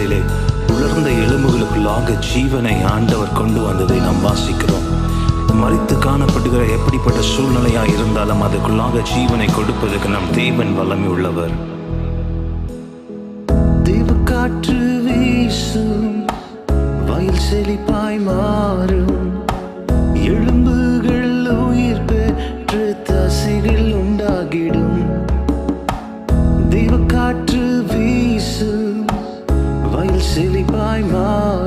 நாட்களிலே உலர்ந்த எலும்புகளுக்குள்ளாக ஜீவனை ஆண்டவர் கொண்டு வந்ததை நாம் வாசிக்கிறோம். மரித்து காணப்படுகிற எப்படிப்பட்ட சூழ்நிலையாக இருந்தாலும் அதுக்குள்ளாக ஜீவனை கொடுப்பதற்கு நம் தேவன் வல்லமை உள்ளவர். காற்று வீசும், வயல் செழிப்பாய் மாறும், எலும்புகள் உயிர் பெற்று தசைகள் உண்டாகிடும். தெய்வ காற்று வீசும், வயல் செழிப்பாய் மாறும்,